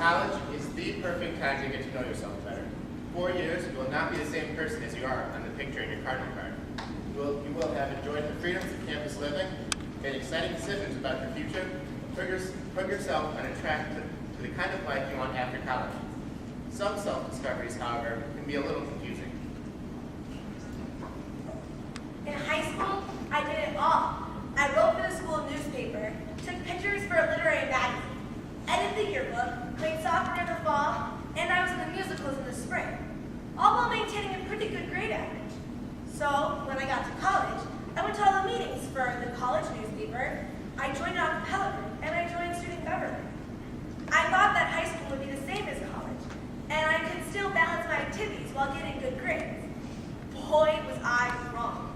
College is the perfect time to get to know yourself better. 4 years, you will not be the same person as you are on the picture in your cardinal card. You will have enjoyed the freedoms of campus living, made exciting decisions about your future, put yourself on a track to the kind of life you want after college. Some self-discoveries, however, can be a little confusing. In high school, I did it all. I wrote for the school newspaper, took pictures for a literary magazine, edited the yearbook, played soccer in the fall, and I was in the musicals in the spring, all while maintaining a pretty good grade average. So, when I got to college, I went to all the meetings for the college newspaper, I joined an a cappella group, and I joined student government. I thought that high school would be the same as college, and I could still balance my activities while getting good grades. Boy, was I wrong.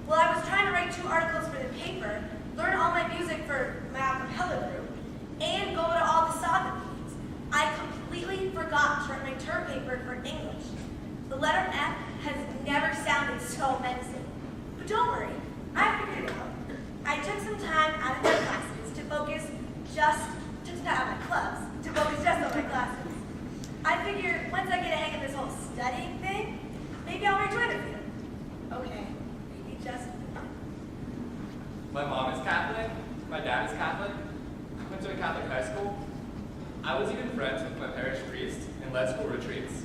While I was trying to write 2 articles for the paper, learn all my music for my a cappella group, and go to all the soccer meetings, I completely forgot to write my term paper for English. The letter F has never sounded so menacing. But don't worry, I figured it out. I took some time out of my classes to focus out of my clubs, to focus just on my classes. I figured once I get a hang of this whole studying thing, maybe I'll rejoin a few. Okay, maybe just one. My mom is Catholic, my dad is Catholic. I went to a Catholic high school. I was even friends with my parish priest and led school retreats.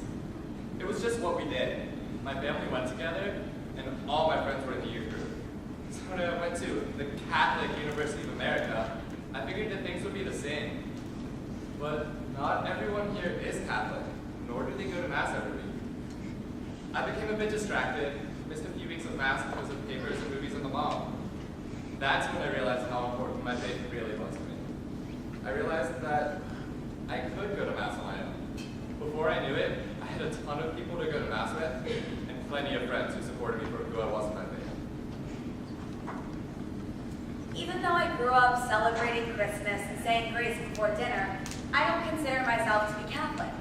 It was just what we did. My family went together, and all my friends were in the youth group. So when I went to the Catholic University of America, I figured that things would be the same. But not everyone here is Catholic, nor do they go to Mass every week. I became a bit distracted, missed a few weeks of Mass because of papers and movies in the mall. That's when I realized how important my faith really was to me. I realized that I could go to Mass on my own. Before I knew it, I had a ton of people to go to Mass with, and plenty of friends who supported me for who I was in my faith. Even though I grew up celebrating Christmas and saying grace before dinner, I don't consider myself to be Catholic.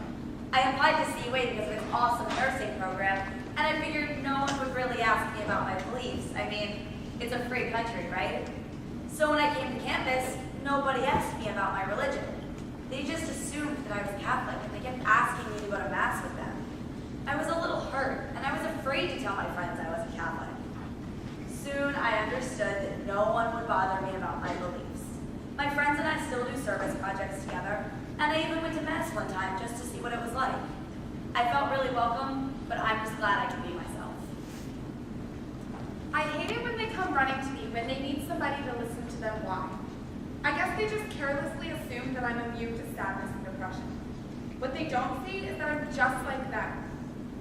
I applied to CUA because of its awesome nursing program, and I figured no one would really ask me about my beliefs. I mean, it's a free country, right? So when I came to campus, nobody asked me about my religion. They just assumed that I was Catholic, and they kept asking me to go to Mass with them. I was a little hurt, and I was afraid to tell my friends I wasn't Catholic. Soon I understood that no one would bother me about my beliefs. My friends and I still do service projects together, and I even went to Mass one time just to see what it was like. I felt really welcome, but I'm just glad I could be myself. I hate it when they come running to me when they need somebody to listen to them whine. I guess they just carelessly assume that I'm immune to sadness and depression. What they don't see is that I'm just like them.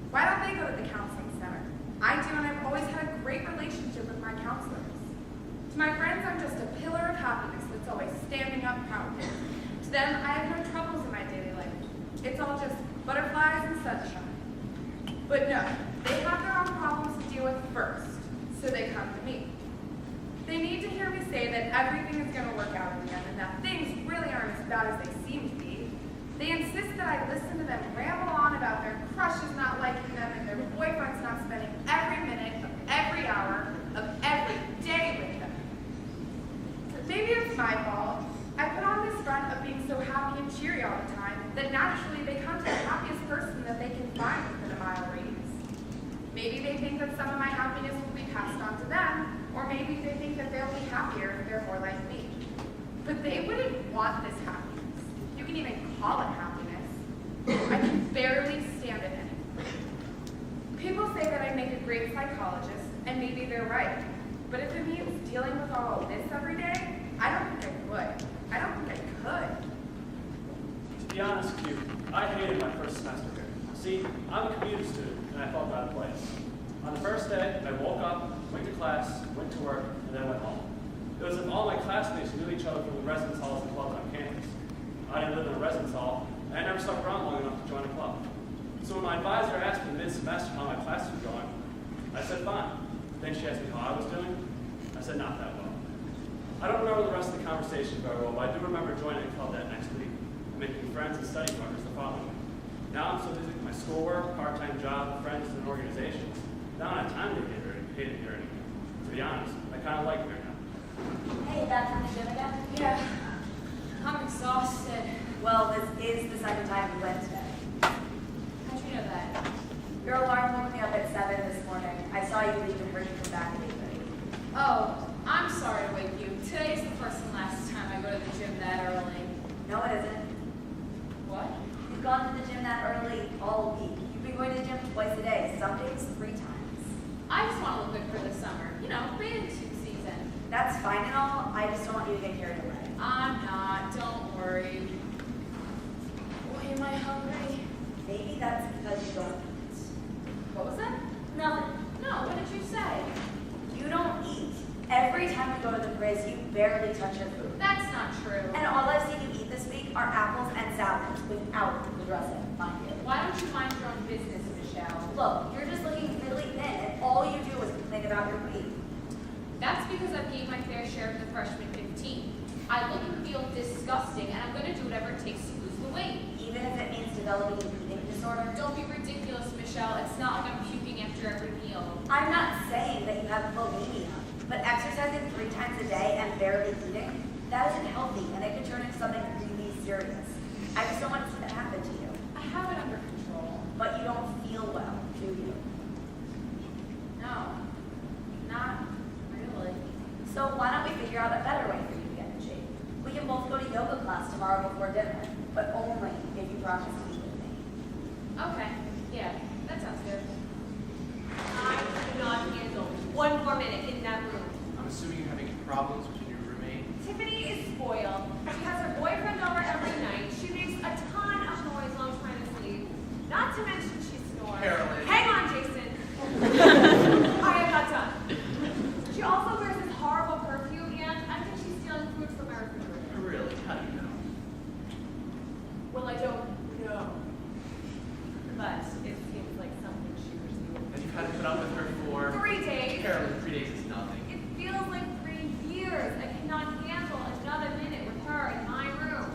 Why don't they go to the counseling center? I do, and I've always had a great relationship with my counselors. To my friends, I'm just a pillar of happiness that's always standing up proudly. To them, I have no troubles in my daily life. It's all just butterflies and sunshine. But no, they have their own problems to deal with first, so they come to me. They need to hear me say that everything is going to work out in the end and that things really aren't as bad as they seem to be. They insist that I listen to them ramble on about their crushes not liking them and their boyfriends not spending every minute of every hour of every day with them. Maybe it's my fault. I put on this front of being so happy and cheery all the time that naturally they come to the happiest person that they can find within a mile radius. Maybe they think that some of my happiness will be passed on to them, or maybe they think that they'll be happier if they're more like me. But they wouldn't want this happiness. You can even call it happiness. I can barely stand it anymore. People say that I make a great psychologist, and maybe they're right. But if it means dealing with all of this every day, I don't think I would. I don't think I could. To be honest with you, I hated my first semester here. See, I'm a commuter student, and I felt out of place. On the first day, I woke up, went to class, went to work, and then went home. It was as if all my classmates knew each other from the residence halls and clubs on campus. I didn't live in a residence hall, and I never stuck around long enough to join a club. So when my advisor asked me mid-semester how my classes were going, I said fine. Then she asked me how I was doing. I said not that well. I don't remember the rest of the conversation very well, but I do remember joining a club that next week and making friends and study partners the following week. Now I'm so busy with my schoolwork, part-time job, friends, and organizations. Now I don't have time to hate it here anymore. To be honest, I kind of like it here now. Hey, back from the gym again? Yeah, I'm exhausted. Well, this is is the second time you went today. How'd you know that? Your alarm woke me up at 7 this morning. I saw you leave and heard you come back at 8:30. Oh, I'm sorry to wake you. Today's the first and last time I go to the gym that early. No, it isn't. What? You've gone to the gym that early all week. You've been going to the gym twice a day, some days 3 times. I just want to look good for the summer. You know, bathing suit season. That's fine and all, I just don't want you to get carried away. I'm not. Don't worry. Boy, am I hungry. Maybe that's because you don't eat. What was that? Nothing. No, what did you say? You don't eat. Every time we go to the quiz, you barely touch your food. That's not true. And all I've seen you eat this week are apples and salads without the dressing, mind you. Why don't you mind your own business, Michelle? Look, you're just looking really thin, and all you do is complain about your weight. That's because I've gained my fair share of the freshman 15. I look and feel disgusting, and I'm going to do whatever it takes to lose the weight. Even if it means developing an eating disorder. Don't be ridiculous, Michelle. It's not like I'm puking after every meal. I'm not saying that you have bulimia, but exercising 3 times a day and barely eating, that isn't healthy, and it could turn into something really serious. I just don't want to see that happen to you. I have it under control. But you don't feel well, do you? No, not really. So why don't we figure out a better way for you to get in shape? We can both go to yoga class tomorrow before dinner, but only if you promise to eat with me. Okay, yeah, that sounds good. I cannot handle 1 more minute in that room. I'm assuming you're having problems with your new roommate. Tiffany is spoiled. She has her boyfriend over every night. She makes a ton of noise while I'm trying to sleep. Not to mention she snores. Carolyn. Hang on, Jason. I am not done. She also wears this horrible perfume, and I think she's stealing food from my refrigerator. Really? How do you know? Well, I don't know. But it seems like something she was doing. And you've had to put up with her for 3 days. Carolyn, 3 days is nothing. It feels like 3 years. I cannot handle another minute with her in my room.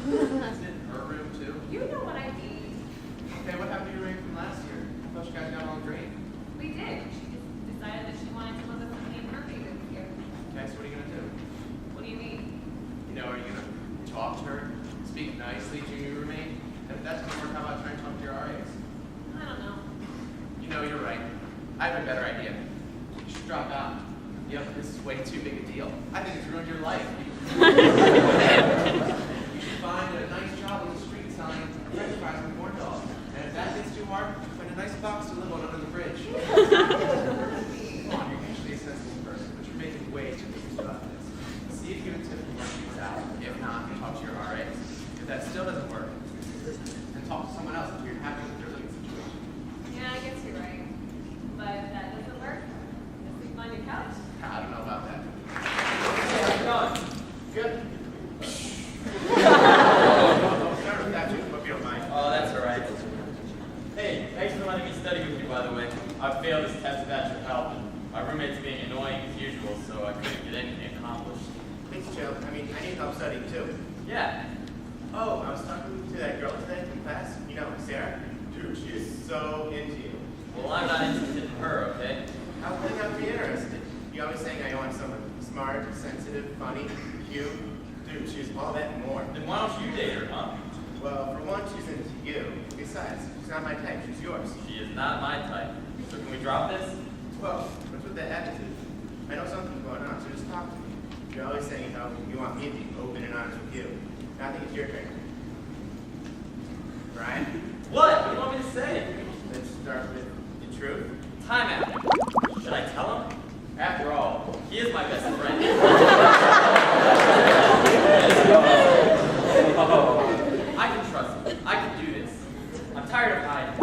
Isn't it her room too? You know what I mean. Okay, what happened to your roommate from last year? I thought you guys got along great. We did. She just decided that she wanted to live with somebody in her favorite here. Okay, so what are you gonna do? What do you mean? You know, are you gonna talk to her, speak nicely to your roommate? And if that's gonna work, how about trying to talk to your RAs? I don't know. You know, you're right. I have a better idea. You should drop out. Yep, this is way too big a deal. I think it's ruined your life. You should find a nice job on the street selling french fries and corn dogs. And if that gets too hard, find a nice box to live on under the bridge. Come on, you're usually a sensible person, but you're making way too big about this. See if you and Tiffany work things out. If not, talk to your RAs. If that still doesn't work, then talk to someone else if you're happy with your living situation. Yeah, I guess you're right. But if that doesn't work, let's sleep on your couch. I don't know about that. Hey, how's it going? Good. I'll start with that, Jacob, if you don't mind. Oh, that's all right. Hey, thanks for letting me study with you, by the way. I failed this test without your help, and my roommate's being annoying as usual, so I couldn't get anything accomplished. Please, Joe. I mean, I need help studying too. Yeah. Oh, I was talking to that girl today in class. You know, Sarah. Dude, she is so into you. Well, I'm not interested in her, okay? How can I not be interested? You always saying I want someone smart, sensitive, funny, cute. Dude, she's all that and more. Then why don't you date her, huh? Well, for one, she's into you. Besides, she's not my type. She's yours. She is not my type. So can we drop this? Well, what's with that attitude? I know something's going on, so just talk to me. You're always saying how you want me to be open and honest with you. Now I think it's your turn. Brian, What? What do you want me to say? let's start with the truth. Time out. Should I tell him? After all, he is my best friend. I can trust him. I can do this. I'm tired of hiding.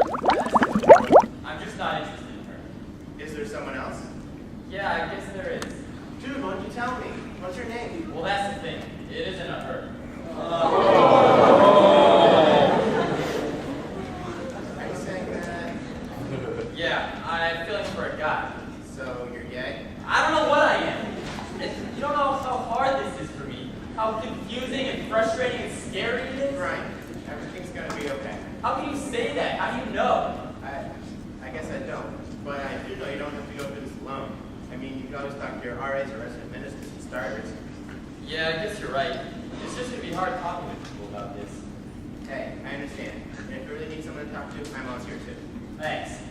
I'm just not interested in her. Is there someone else? Yeah, I guess there is. Dude, why don't you tell me? What's your name? Well, that's the thing. It isn't a her. Are you saying that? Yeah, I have feelings for a guy. So you're gay? I don't know what I am. You don't know how hard this is for me. How confusing and frustrating and scary it is. Brian, everything's gonna be okay. How can you say that? How do you know? I guess I don't. But I do know you don't have to go through this alone. I mean, you can always talk to your RAs or resident ministers and starters. Yeah, I guess you're right. It's just gonna be hard talking to people about this. Hey, Thanks.